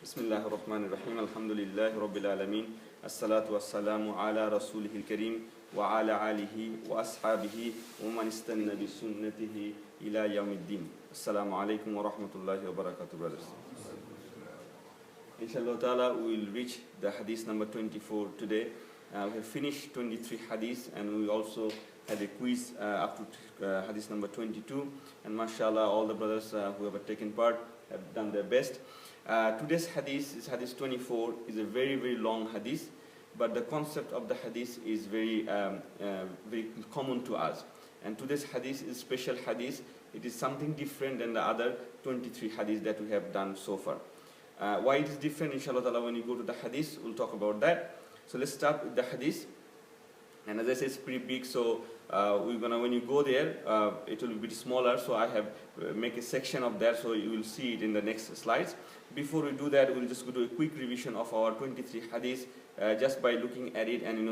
Bismillahir Rahmanir Rahim. Alhamdulillahi Rabbil Alameen. As-salatu was-salamu ala rasulihil kareem wa ala alihi wa ashabihi wa man istanna bi sunnatihi ila yawmiddin. Assalamu alaikum wa rahmatullahi wa barakatuh, brothers. Inshallah ta'ala, we will reach the hadith number 24 today. We have finished 23 hadiths, and we also had a quiz up to hadith number 22. And mashallah, all the brothers who have taken part have done their best. Today's hadith is hadith 24, is a very, very long hadith, but the concept of the hadith is very, very common to us. And today's hadith is special hadith. It is something different than the other 23 hadiths that we have done so far. Why it is different, inshallah ta'ala, when you go to the hadith, we'll talk about that. So let's start with the hadith. And as I said, it's pretty big, so when you go there, it will be a bit smaller, so I have make a section of that, so you will see it in the next slides. Before we do that, we'll just do a quick revision of our 23 hadiths, just by looking at it and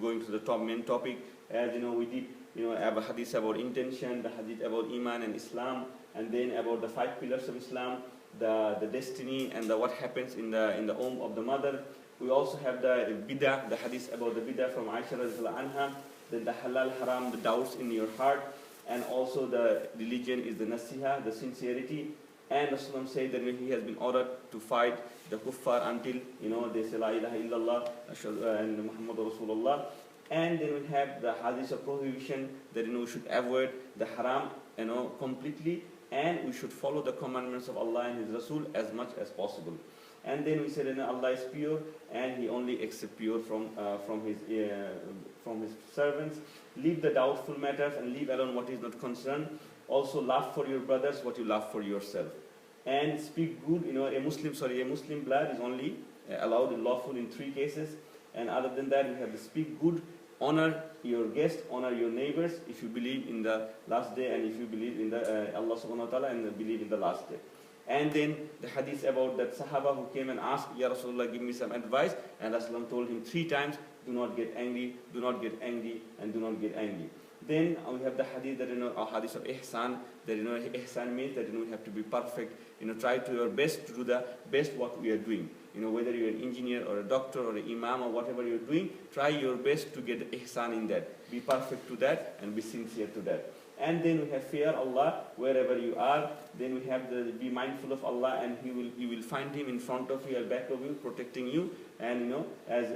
going to the main topic. As we did have a hadith about intention, the hadith about Iman and Islam, and then about the 5 pillars of Islam, the destiny, and what happens in the womb of the mother. We also have the bid'ah, the hadith about the bid'ah from Aisha radhiyallahu anha, then the halal haram, the doubts in your heart, and also the religion is the nasiha, the sincerity. And Rasulullah said that he has been ordered to fight the kuffar until they say la ilaha illallah and Muhammad Rasulullah. And then we have the hadith of prohibition that we should avoid the haram completely, and we should follow the commandments of Allah and His Rasul as much as possible. And then we said that Allah is pure, and He only accepts pure from His servants. Leave the doubtful matters and leave alone what is not concerned. Also love for your brothers what you love for yourself. And speak good. A Muslim blood is only allowed and lawful in 3 cases. And other than that, we have to speak good, honor your guests, honor your neighbors if you believe in the last day, and if you believe in the Allah subhanahu wa ta'ala and believe in the last day. And then the hadith about that Sahaba who came and asked, Ya Rasulullah, give me some advice. And Rasulullah told him 3 times, do not get angry, do not get angry, and do not get angry. Then we have the hadith that a hadith of ihsan, that ihsan means that we have to be perfect. Try to your best to do the best what we are doing. Whether you're an engineer or a doctor or an imam or whatever you're doing, try your best to get the ihsan in that. Be perfect to that and be sincere to that. And then we have fear Allah wherever you are. Then we have the be mindful of Allah, and you will find Him in front of you or back of you, protecting you. And as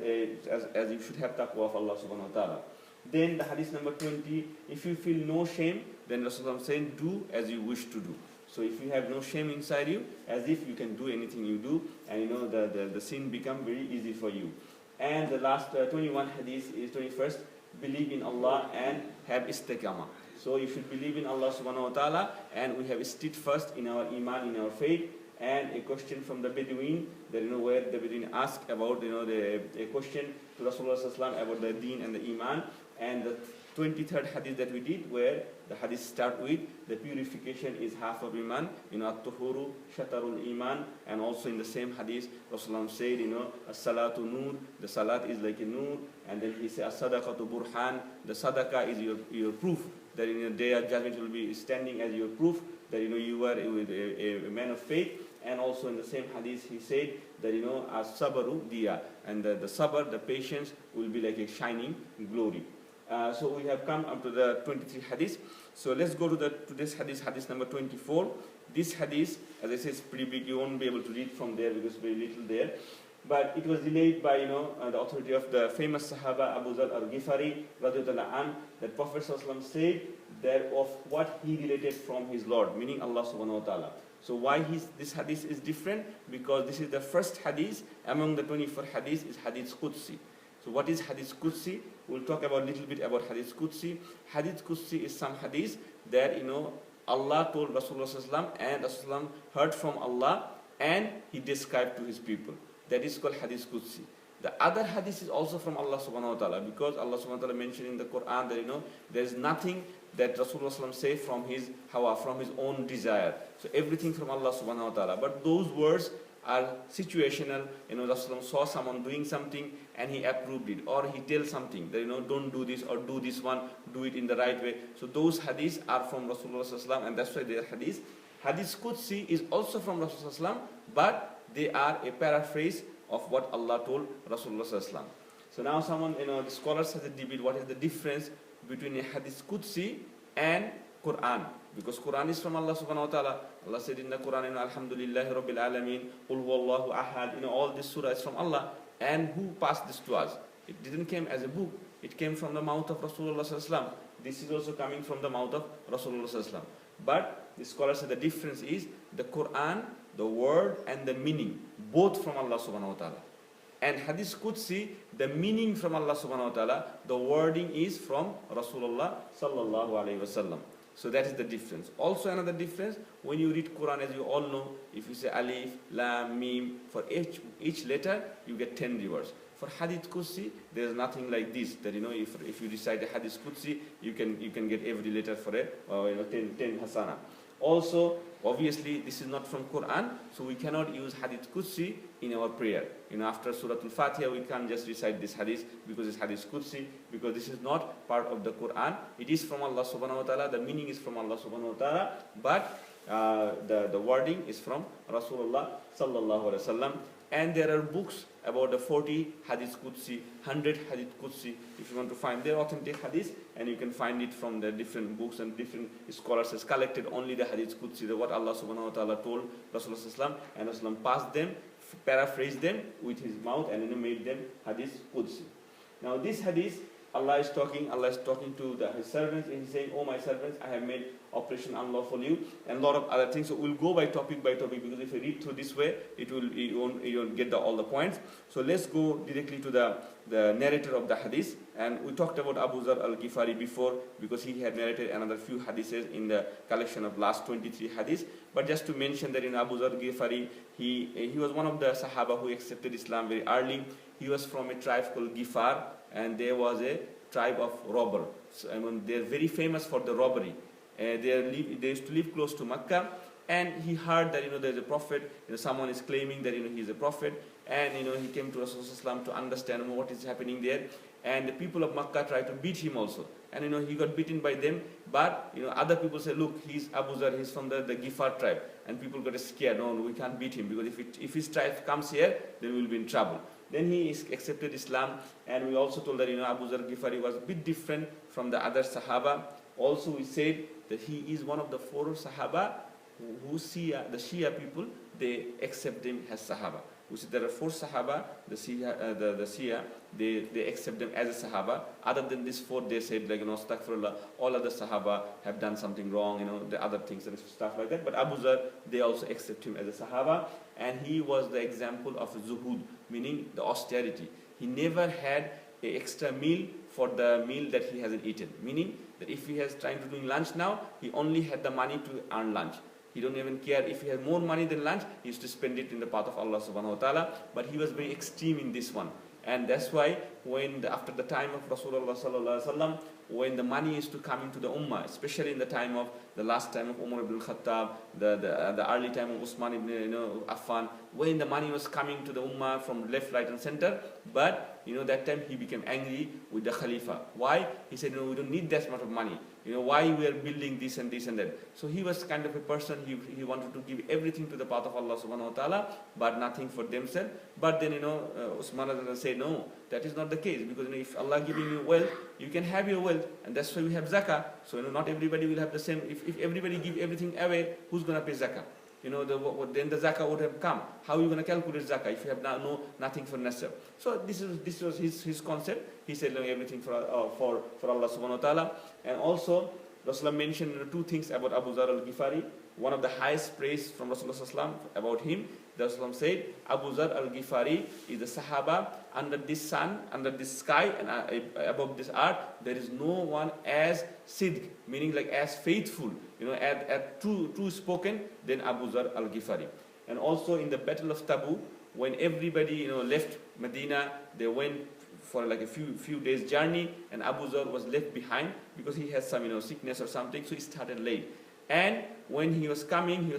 you should have taqwa of Allah subhanahu wa ta'ala. Then the hadith number 20, if you feel no shame, then Rasulullah saying, do as you wish to do. So if you have no shame inside you, as if you can do anything you do, and the sin become very easy for you. And the last 21 hadith is 21st, believe in Allah and have istiqamah. So you should believe in Allah subhanahu wa ta'ala, and we have stood first in our iman, in our faith. And a question from the Bedouin, that where the Bedouin asked about a question to Rasulullah sallallahu alaihi wasallam about the deen and the iman. And the 23rd hadith that we did, where the hadith start with the purification is half of iman, at-tuhuru shatarul iman. And also in the same hadith, Rasulullah said, as-salatu nur, the salat is like a nur. And then he said, as-sadaqatu burhan, the sadaqah is your proof, that in the day of judgment will be standing as your proof that you are a man of faith. And also in the same hadith he said that as-sabaru diya, and the sabr, the patience, will be like a shining glory. So we have come up to the 23 hadith. So let's go to today's hadith, hadith number 24. This hadith, as I said, is pretty big. You won't be able to read from there because very little there. But it was relayed by the authority of the famous Sahaba Abu Zar al-Ghifari radhiyallahu anhu, that Prophet ﷺ said that of what he related from his Lord, meaning Allah subhanahu wa ta'ala. So why this hadith is different? Because this is the first hadith among the 24 hadith is hadith Qudsi. So what is hadith Qudsi? We'll talk about a little bit about hadith Qudsi. Hadith Qudsi is some hadith that Allah told Rasulullah sallallahu and Rasulullah heard from Allah, and he described to his people. That is called hadith Qudsi. The other hadith is also from Allah subhanahu wa ta'ala, because Allah subhanahu wa ta'ala mentioned in the Quran that there is nothing that Rasulullah sallallahu say from his hawa, from his own desire. So everything from Allah subhanahu wa ta'ala. But those words are situational. Rasulullah saw someone doing something and he approved it, or he tells something that don't do this, or do this one, do it in the right way. So those hadiths are from Rasulullah sallallahu, and that's why they are hadith. Hadith Qudsi is also from Rasulullah sallallahu, but they are a paraphrase of what Allah told Rasulullah sallallahu alaihi wasallam. So now someone, the scholars has a debate, what is the difference between a Hadith Qudsi and Quran? Because Quran is from Allah subhanahu wa ta'ala. Allah said in the Quran, Alhamdulillahi Rabbil Alameen, Qul huwallahu ahad, all this surah is from Allah. And who passed this to us? It didn't come as a book. It came from the mouth of Rasulullah sallallahu alaihi wasallam. This is also coming from the mouth of Rasulullah sallallahu alaihi wasallam. But the scholars say the difference is the Quran, the word and the meaning, both from Allah subhanahu wa ta'ala. And Hadith Qudsi, the meaning from Allah subhanahu wa ta'ala, the wording is from Rasulullah sallallahu alaihi wasallam. So that is the difference. Also another difference, when you read Quran, as you all know, if you say Alif, Lam, Mim, for each letter, you get 10 rewards. For Hadith Qudsi, there is nothing like this, that if you recite a Hadith Qudsi, you can get every letter for a 10 hasana. Also, obviously, this is not from Quran, so we cannot use Hadith Qudsi in our prayer. After Surah Al-Fatiha, we can't just recite this Hadith because it's Hadith Qudsi, because this is not part of the Quran. It is from Allah subhanahu wa ta'ala, the meaning is from Allah subhanahu wa ta'ala, but the wording is from Rasulullah sallallahu alaihi wasallam. And there are books about the 40 Hadith Qudsi, 100 Hadith Qudsi. If you want to find their authentic Hadith, and you can find it from the different books, and different scholars has collected only the Hadith Qudsi, what Allah subhanahu wa ta'ala told Rasulullah sallallahu alaihi wasallam, and Rasulullah passed them, paraphrased them with his mouth, and made them Hadith Qudsi. Now this Hadith, Allah is talking to his servants, and he's saying, "Oh my servants, I have made operation unlawful you," and a lot of other things. So we'll go by topic, because if you read through this way, you won't get all the points. So let's go directly to the narrator of the Hadith. And we talked about Abu Zar al-Ghifari before, because he had narrated another few Hadiths in the collection of last 23 Hadiths. But just to mention that Abu Zar al-Ghifari, he was one of the Sahaba who accepted Islam very early. He was from a tribe called Ghifar, and there was a tribe of robbers. So, they're very famous for the robbery. They used to live close to Mecca, and he heard that there's a prophet. Someone is claiming that he's a prophet, and he came to Rasulullah to understand what is happening there. And the people of Mecca tried to beat him also, and he got beaten by them. But other people say, "Look, he's Abu Zar, he's from the Ghifar tribe," and people got scared. No, we can't beat him, because if his tribe comes here, then we'll be in trouble. Then he accepted Islam, and we also told that Abu Zar Ghifari was a bit different from the other Sahaba. Also, we said that he is one of the 4 Sahaba who the Shia people, they accept him as Sahaba. We said there are 4 Sahaba, the Shia, they accept them as a Sahaba. Other than these 4, they said astaghfirullah, all other Sahaba have done something wrong, the other things and stuff like that. But Abu Zar, they also accept him as a Sahaba, and he was the example of zuhud, meaning the austerity. He never had an extra meal for the meal that he hasn't eaten, meaning that if he is trying to do lunch now, he only had the money to earn lunch. He don't even care if he has more money than lunch, he used to spend it in the path of Allah subhanahu wa ta'ala. But he was very extreme in this one. And that's why after the time of Rasulullah sallallahu alaihi wasallam, when the money is to come into the ummah, especially in the time of the last time of Umar ibn Khattab, the early time of Usman ibn Affan, when the money was coming to the ummah from left, right and center, but that time he became angry with the Khalifa. Why? He said, we don't need that much of money. Why we are building this and this and that. So he was kind of a person, he wanted to give everything to the path of Allah subhanahu wa ta'ala, but nothing for themselves. But then, Usman said, no, that is not the case, because if Allah giving you wealth, you can have your wealth, and that's why we have zakah. So not everybody will have the same. If everybody give everything away, who's going to pay zakah? Then the zakah would have come. How are you going to calculate zakah if you have nothing for nasab? So this was his concept. He said everything for Allah subhanahu wa ta'ala. And also Rasulullah mentioned 2 things about Abu Zar al-Ghifari. One of the highest praise from Rasulullah about him, the Rasulullah said, Abu Zar al-Ghifari is the Sahaba under this sun, under this sky, and above this earth. There is no one as sidq, meaning like as faithful, as true spoken than Abu Zar al-Ghifari. And also in the Battle of Tabuk, when everybody left Medina, they went for like a few days journey, and Abu Zar was left behind because he has some sickness or something, so he started late. And when he was coming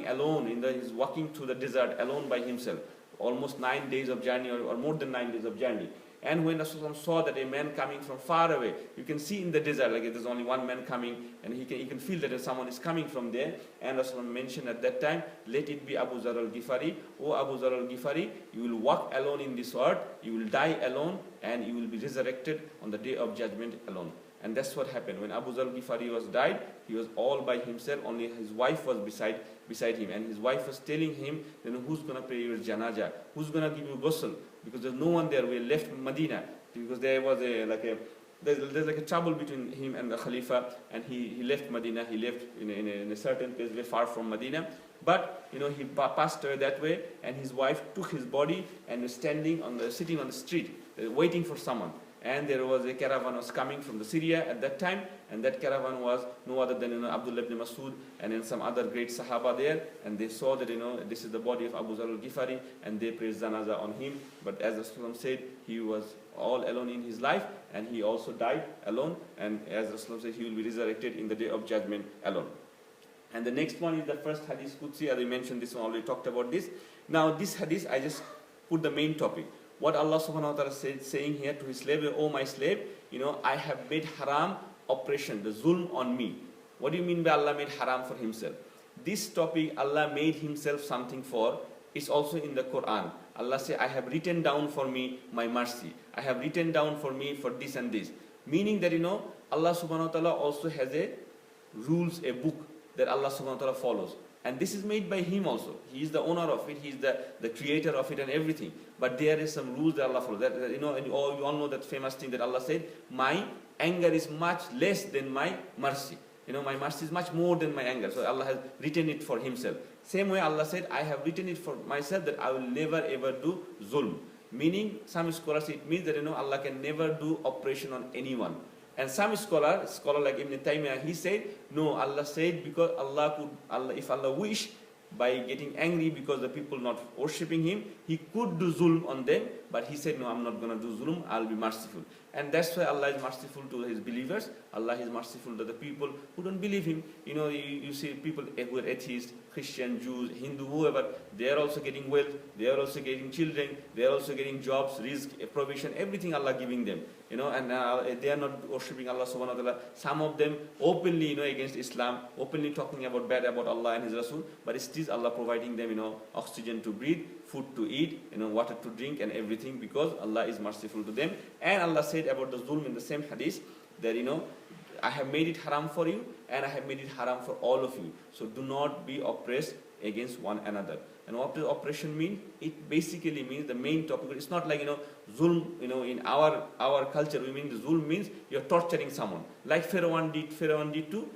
alone. He's walking through the desert alone by himself, almost 9 days of journey or more than 9 days of journey. And when Rasulullah saw that a man coming from far away, you can see in the desert, like there's only one man coming, and he can feel that someone is coming from there. And Rasulullah mentioned at that time, let it be Abu Zar al-Ghifari. O Abu Zar al-Ghifari, you will walk alone in this world, you will die alone, and you will be resurrected on the day of judgment alone. And that's what happened. When Abu Zar al-Ghifari was died, he was all by himself, only his wife was beside him. And his wife was telling him, who's going to pray your janazah? Who's going to give you ghusl? Because there's no one there. We left Medina. Because there was there's like a trouble between him and the Khalifa. And he left Medina. He left in a certain place very far from Medina. But, he passed away that way. And his wife took his body and was sitting on the street, waiting for someone. And there was a caravan was coming from the Syria at that time, and that caravan was no other than Abdullah ibn Masud and then some other great Sahaba there, and they saw that this is the body of Abu Zar al-Ghifari, and they prayed janazah on him. But as Rasulullah said, he was all alone in his life, and he also died alone, and as Rasulullah said, he will be resurrected in the day of judgment alone. And the next one is the first hadith Qudsi, as I mentioned, this one already talked about this. Now this hadith, I just put the main topic. What Allah subhanahu wa ta'ala saying here to his slave, oh my slave, I have made haram oppression, the zulm on me. What do you mean by Allah made haram for himself? This topic Allah made himself something for is also in the Quran. Allah say, I have written down for me my mercy. I have written down for me for this and this. Meaning that Allah subhanahu wa ta'ala also has a rules, a book that Allah subhanahu wa ta'ala follows. And this is made by him also. He is the owner of it. He is the creator of it and everything. But there is some rules that Allah follows. And you all know that famous thing that Allah said, my anger is much less than my mercy. My mercy is much more than my anger. So Allah has written it for himself. Same way Allah said, I have written it for myself that I will never ever do zulm. Meaning, some scholars say it means that Allah can never do oppression on anyone. And some scholar like Ibn Taymiyyah, he said, no, Allah said because if Allah wish, by getting angry because the people not worshipping him, he could do zulm on them, but he said, no, I'm not going to do zulm, I'll be merciful. And that's why Allah is merciful to his believers. Allah is merciful to the people who don't believe him. You see people who are atheists, Christian, Jews, Hindu, whoever, they are also getting wealth, they are also getting children, they are also getting jobs, risk, provision, everything Allah giving them. And they are not worshipping Allah subhanahu wa ta'ala. Some of them openly, against Islam, openly talking about bad about Allah and His Rasul, but it is Allah providing them, oxygen to breathe, food to eat, water to drink and everything, because Allah is merciful to them. And Allah said about the zulm in the same hadith that, I have made it haram for you and I have made it haram for all of you. So do not be oppressed against one another. And what does oppression mean? It basically means the main topic. It's not like, zulm, in our culture, we mean the zulm means you're torturing someone. Like Pharaoh did to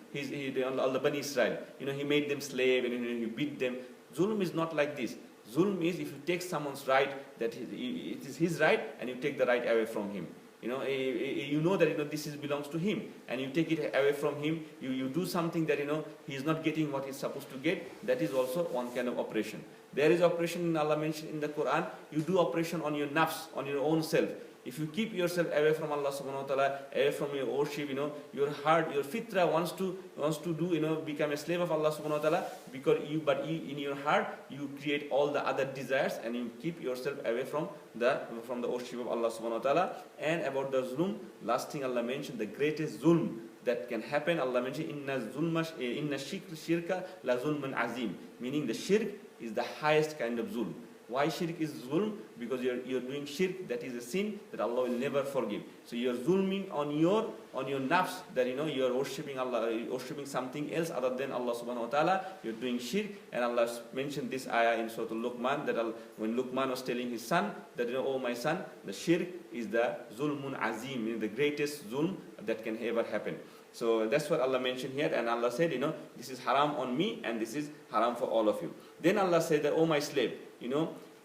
all the Bani Israel. He made them slave and he beat them. Zulm is not like this. Zulm is if you take someone's right, that it is his right, and you take the right away from him. That this belongs to him, and you take it away from him. You do something that he is not getting what he's supposed to get. That is also one kind of oppression. There is oppression Allah mentioned in the Quran. You do oppression on your nafs, on your own self. If you keep yourself away from Allah subhanahu wa ta'ala, away from your worship, your heart, your fitra wants to do, become a slave of Allah subhanahu wa ta'ala, because in your heart, you create all the other desires and you keep yourself away from the worship of Allah subhanahu wa ta'ala. And about the zulm, last thing Allah mentioned, the greatest zulm that can happen, Allah mentioned, inna shirka la zulmun azim, meaning the shirk is the highest kind of zulm. Why shirk is zulm? Because you're doing shirk, that is a sin that Allah will never forgive. So you're zulming on your nafs, that you're worshipping Allah, worshipping something else other than Allah subhanahu wa ta'ala. You're doing shirk, and Allah mentioned this ayah in Surah Luqman, that when Luqman was telling his son that oh my son, the shirk is the zulmun azim, meaning the greatest zulm that can ever happen. So that's what Allah mentioned here, and Allah said, this is haram on me and this is haram for all of you. Then Allah said that, oh my slave,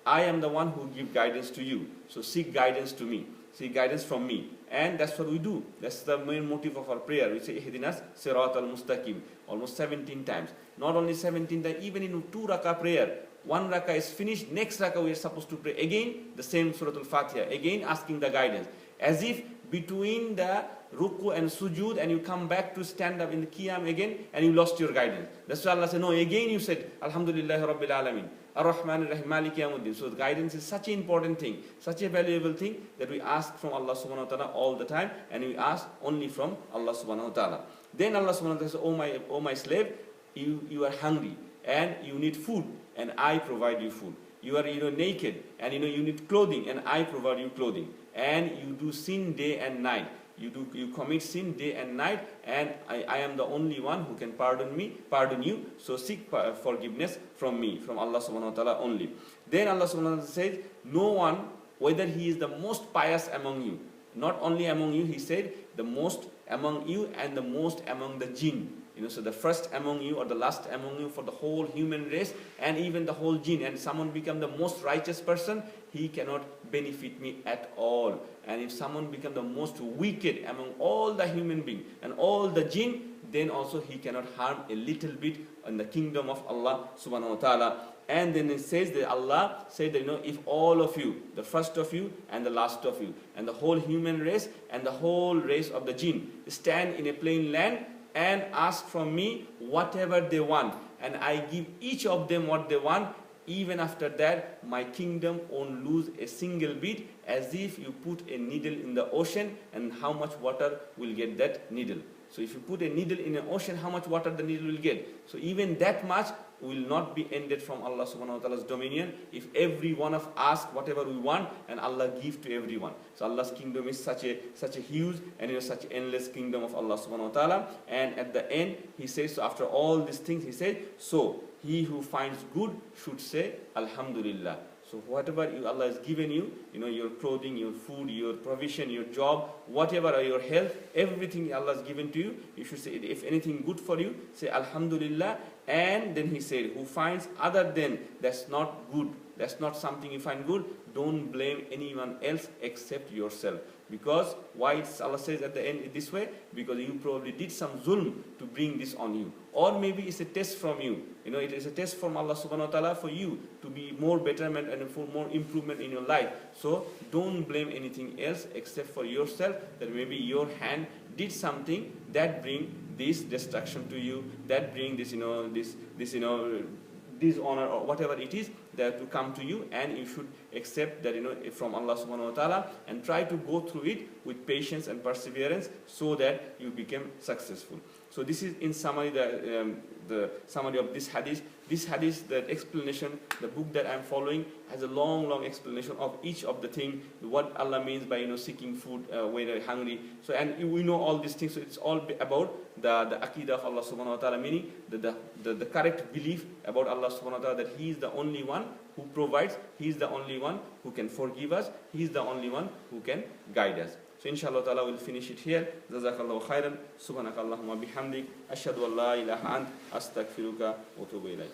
I am the one who give guidance to you. So seek guidance to me. Seek guidance from me. And that's what we do. That's the main motive of our prayer. We say, Ihdinas Sirat al-Mustaqim, almost 17 times. Not only 17 times, even in 2 rakah prayer. 1 rakah is finished, next rakah we are supposed to pray. Again, the same Surah al-Fatiha. Again, asking the guidance. As if between the ruku and sujud, and you come back to stand up in the qiyam again, and you lost your guidance. That's why Allah said, no, again you said, Alhamdulillah Rabbil Alameen, Ar-Rahman Ar-Rahim, Maliki Yawmiddin. So the guidance is such an important thing, such a valuable thing that we ask from Allah subhanahu wa ta'ala all the time, and we ask only from Allah subhanahu wa ta'ala. Then Allah subhanahu wa ta'ala says, oh my slave, you are hungry, and you need food, and I provide you food. You are naked, and you need clothing, and I provide you clothing. And you do sin day and night. You commit sin day and night, and I am the only one who can pardon you. So seek forgiveness from me, from Allah subhanahu wa ta'ala only. Then Allah subhanahu wa ta'ala says, no one, whether he is the most pious among you, not only among you, he said, the most among you and the most among the jinn. So the first among you or the last among you for the whole human race and even the whole jinn. And someone become the most righteous person, he cannot benefit me at all. And if someone become the most wicked among all the human beings and all the jinn, then also he cannot harm a little bit in the kingdom of Allah subhanahu wa ta'ala. And then it says that Allah said that, if all of you, the first of you and the last of you, and the whole human race and the whole race of the jinn stand in a plain land and ask from me whatever they want, and I give each of them what they want, even after that my kingdom won't lose a single bit, as if you put a needle in the ocean, and how much water will get that needle. So if you put a needle in an ocean, how much water the needle will get? So even that much will not be ended from Allah subhanahu wa ta'ala's dominion if every one of us ask whatever we want and Allah give to everyone. So Allah's kingdom is such a huge and such an endless kingdom of Allah subhanahu wa ta'ala. And at the end he says, so after all these things he said, so he who finds good should say Alhamdulillah. So whatever Allah has given you, your clothing, your food, your provision, your job, whatever, or your health, everything Allah has given to you, you should say, if anything good for you, say Alhamdulillah. And then he said, who finds other than that's not good, that's not something you find good, don't blame anyone else except yourself. Because why Allah says at the end this way? Because you probably did some zulm to bring this on you. Or maybe it's a test from you. It is a test from Allah subhanahu wa ta'ala for you to be more betterment and for more improvement in your life. So don't blame anything else except for yourself, that maybe your hand did something that bring this destruction to you, that bring this, dishonor or whatever it is that to come to you, and you should accept that from Allah subhanahu wa ta'ala and try to go through it with patience and perseverance so that you become successful. So this is in summary the summary of this hadith. This hadith, the explanation, the book that I am following has a long explanation of each of the thing, what Allah means by seeking food when you're hungry. So and we know all these things. So it's all about the aqidah of Allah subhanahu wa ta'ala, meaning the correct belief about Allah subhanahu wa ta'ala, that He is the only one who provides, He is the only one who can forgive us, He is the only one who can guide us. So inshallah ta'ala we'll finish it here. Jazakallahu khairan. Subhanakallahumma bihamdik. Ashhadu an la ilaha ant. Astaghfiruka wa atubu ilayk.